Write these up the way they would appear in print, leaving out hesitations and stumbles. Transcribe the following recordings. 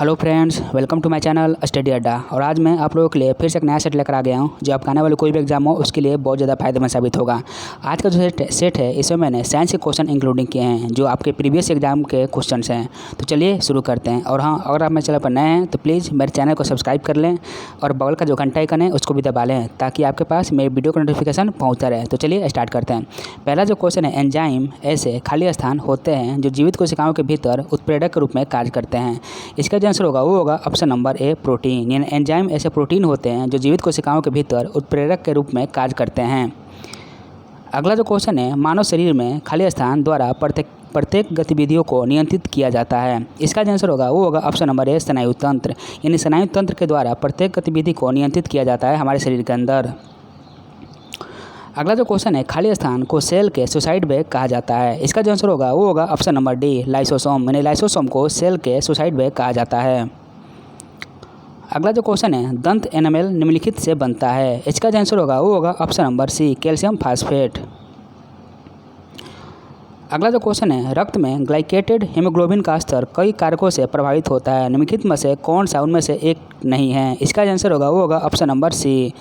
Hello friends, welcome to my channel Study Adda. और आज मैं आप लोगों के लिए फिर से एक नया सेट लेकर आ गया हूं जो आपका आने वाले कोई भी एग्जाम हो उसके लिए बहुत ज़्यादा फायदेमंद साबित होगा। आज का जो सेट है इसमें मैंने साइंस के क्वेश्चन इंक्लूडिंग किए हैं जो आपके प्रीवियस एग्जाम के क्वेश्चन हैं। तो चलिए शुरू करते हैं। और हाँ, अगर आप मेरे चैनल पर नए हैं तो प्लीज़ मेरे चैनल को सब्सक्राइब कर लें और बगल का जो घंटा आइकन है उसको भी दबा लें ताकि आपके पास मेरी वीडियो का नोटिफिकेशन पहुँचता रहे। तो चलिए स्टार्ट करते हैं। पहला जो क्वेश्चन है, एंजाइम ऐसे खाली स्थान होते हैं जो जीवित कोशिकाओं के भीतर उत्प्रेरक के रूप में कार्य करते हैं। इसका जो आंसर होगा वो होगा ऑप्शन नंबर ए, प्रोटीन। यानी एंजाइम ऐसे प्रोटीन होते हैं जो जीवित कोशिकाओं के भीतर उत्प्रेरक के रूप में कार्य करते हैं। अगला जो क्वेश्चन है, मानव शरीर में खाली स्थान द्वारा प्रत्येक गतिविधियों को नियंत्रित किया जाता है। इसका जो आंसर होगा वो होगा ऑप्शन नंबर ए, स्नायु तंत्र। यानी स्नायु तंत्र के द्वारा प्रत्येक गतिविधि को नियंत्रित किया जाता है हमारे शरीर के अंदर। अगला जो क्वेश्चन है, खाली स्थान को सेल के सुसाइड बैग कहा जाता है। इसका जो आंसर होगा वो होगा ऑप्शन नंबर डी, लाइसोसोम। यानी लाइसोसोम को सेल के सुसाइड बैग कहा जाता है। अगला जो क्वेश्चन है, दंत एनामेल निम्नलिखित से बनता है। इसका जो आंसर होगा वो होगा option number C, calcium phosphate. अगला जो क्वेश्चन है, रक्त में ग्लाइकेटेड हीमोग्लोबिन का स्तर कई कारकों से प्रभावित होता है। निम्नलिखित में से कौन सा उनमें से एक नहीं है। इसका जो आंसर होगा वो होगा ऑप्शन नंबर सी,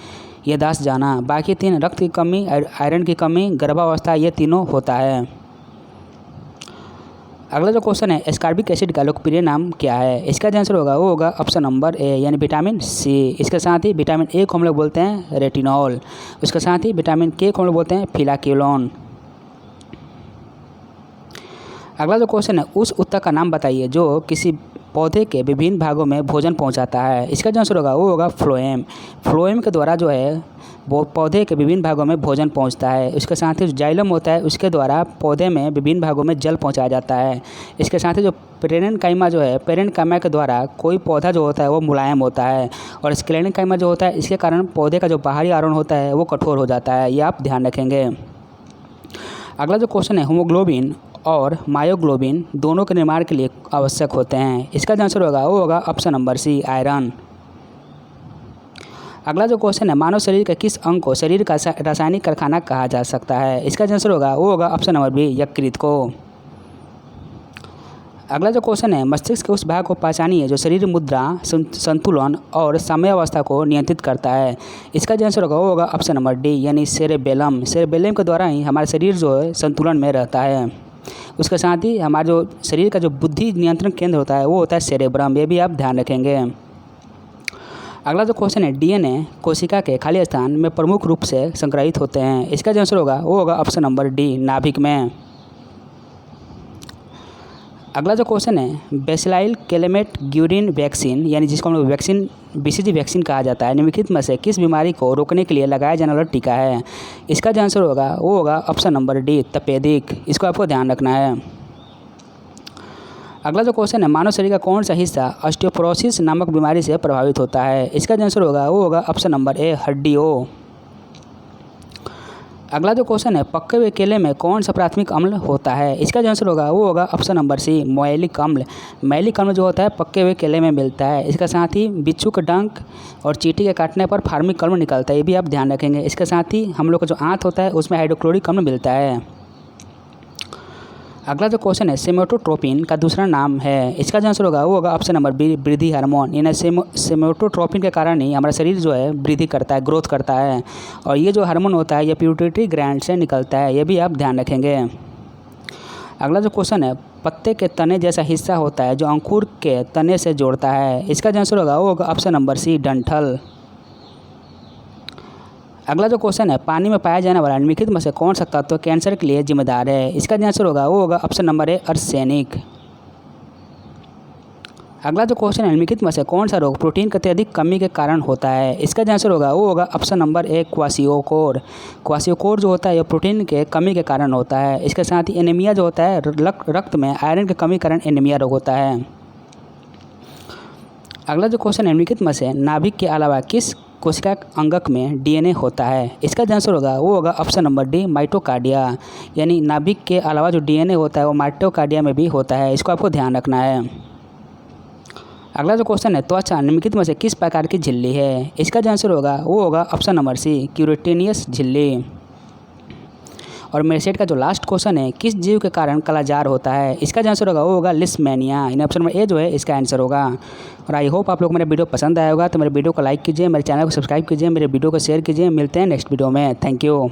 याददाश्त जाना। बाकी तीन, रक्त की कमी, आयरन की कमी, गर्भावस्था, ये तीनों होता है। अगला जो क्वेश्चन है, एस्कॉर्बिक एसिड का लोकप्रिय नाम क्या है। इसका जो आंसर होगा वो होगा ऑप्शन नंबर ए, यानी विटामिन सी। इसके साथ ही विटामिन ए को हम लोग बोलते हैं रेटिनॉल। उसके साथ ही विटामिन के को हम लोग बोलते हैं फिलाक्यूलोन। अगला जो क्वेश्चन है, उस ऊतक का नाम बताइए जो किसी पौधे के विभिन्न भागों में भोजन पहुंचाता है। इसका जो आंसर होगा वो होगा फ्लोएम। फ्लोएम के द्वारा जो है वो पौधे के विभिन्न भागों में भोजन पहुंचता है। उसके साथ ही जो जाइलम होता है उसके द्वारा पौधे में विभिन्न भागों में जल पहुंचाया जाता है। इसके साथ ही जो पेरेन्काइमा जो है, पेरेन्काइमा के द्वारा कोई पौधा जो होता है वो मुलायम होता है और स्क्लेरेन्काइमा जो होता है इसके कारण पौधे का जो बाहरी आवरण होता है वो कठोर हो जाता है। ये आप ध्यान रखेंगे। अगला जो क्वेश्चन है, हीमोग्लोबिन और मायोग्लोबिन दोनों के निर्माण के लिए आवश्यक होते हैं। इसका जो आंसर होगा वो होगा ऑप्शन नंबर सी, आयरन। अगला जो क्वेश्चन है, मानव शरीर के किस अंग को शरीर का रासायनिक कारखाना कहा जा सकता है। इसका जो आंसर होगा वो होगा ऑप्शन नंबर बी, यकृत को। अगला जो क्वेश्चन है, मस्तिष्क के उस भाग को पहचानिए जो शरीर मुद्रा, संतुलन और समयावस्था को नियंत्रित करता है। इसका जो आंसर होगा वो होगा ऑप्शन नंबर डी, यानी सेरेबेलम। सेरेबेलम के द्वारा ही हमारा शरीर जो है संतुलन में रहता है। उसके साथ ही हमारा जो शरीर का जो बुद्धि नियंत्रण केंद्र होता है वो होता है सेरेब्रम। ये भी आप ध्यान रखेंगे। अगला जो क्वेश्चन है, डीएनए कोशिका के खाली स्थान में प्रमुख रूप से संग्रहित होते हैं। इसका जो आंसर होगा वो होगा ऑप्शन नंबर डी, नाभिक में। अगला जो क्वेश्चन है, बेसिलाइल कैलेमेट ग्यूरिन वैक्सीन, यानी जिसको हम लोग वैक्सीन बीसीजी वैक्सीन कहा जाता है, निम्नलिखित में से किस बीमारी को रोकने के लिए लगाया जाने वाला टीका है। इसका जो आंसर होगा वो होगा ऑप्शन नंबर डी, तपेदिक। इसको आपको ध्यान रखना है। अगला जो क्वेश्चन है, मानव शरीर का कौन सा हिस्सा ऑस्टियोपोरोसिस नामक बीमारी से प्रभावित होता है। इसका जो आंसर होगा वो होगा ऑप्शन नंबर ए, हड्डियों। अगला जो क्वेश्चन है, पके हुए केले में कौन सा प्राथमिक अम्ल होता है। इसका जो आंसर होगा वो होगा ऑप्शन नंबर सी, मैलिक अम्ल। मैलिक अम्ल जो होता है पके हुए केले में मिलता है। इसके साथ ही बिच्छू के डंक और चींटी के काटने पर फार्मिक अम्ल निकलता है। ये भी आप ध्यान रखेंगे। इसके साथ ही हम लोग का जो आंत होता है उसमें हाइड्रोक्लोरिक अम्ल मिलता है। अगला जो क्वेश्चन है, सेमेटोट्रोपिन का दूसरा नाम है। इसका जो आंसर होगा वो होगा ऑप्शन नंबर बी, वृद्धि हार्मोन। यानी सेमेटोट्रोपिन के कारण ही हमारा शरीर जो है वृद्धि करता है, ग्रोथ करता है। और ये जो हार्मोन होता है ये पिट्यूटरी ग्लैंड से निकलता है। ये भी आप ध्यान रखेंगे। अगला जो क्वेश्चन है, पत्ते के तने जैसा हिस्सा होता है जो अंकुर के तने से जोड़ता है। इसका जो आंसर होगा वो होगा ऑप्शन नंबर सी, डंठल। अगला जो क्वेश्चन है, पानी में पाया जाने वाला निम्नलिखित में से कौन सा तत्व कैंसर के लिए जिम्मेदार है। इसका जो आंसर होगा वो होगा ऑप्शन नंबर ए, आर्सेनिक। अगला जो क्वेश्चन है, निम्नलिखित में से कौन सा रोग प्रोटीन की अत्यधिक कमी के कारण होता है। इसका जो आंसर होगा वो होगा ऑप्शन नंबर ए, क्वाशियोकोर। क्वाशियोकोर जो होता है ये प्रोटीन के कमी के कारण होता है। इसके साथ ही एनीमिया जो होता है, रक्त में आयरन की कमी के कारण एनीमिया रोग होता है। अगला जो क्वेश्चन है, निम्नलिखित में से नाभिक के अलावा किस कोशिका अंगक में डीएनए होता है। इसका जो आंसर होगा वो होगा ऑप्शन नंबर डी, माइटोकार्डिया। यानी नाभिक के अलावा जो डीएनए होता है वो माइटोकार्डिया में भी होता है। इसको आपको ध्यान रखना है। अगला जो क्वेश्चन है, त्वचा निम्नलिखित में से किस प्रकार की झिल्ली है। इसका जो आंसर होगा वो होगा ऑप्शन नंबर सी, क्यूरेटिनियस झिल्ली। और मेरे सेट का जो लास्ट क्वेश्चन है, किस जीव के कारण कालाजार होता है, इसका जो आंसर होगा वो होगा लिस्टमैनिया। इन ऑप्शन में ए जो है इसका आंसर होगा। और आई होप आप लोग को मेरा वीडियो पसंद आया होगा। तो मेरे वीडियो को लाइक कीजिए, मेरे चैनल को सब्सक्राइब कीजिए, मेरे वीडियो को शेयर कीजिए। मिलते हैं नेक्स्ट वीडियो में। Thank you.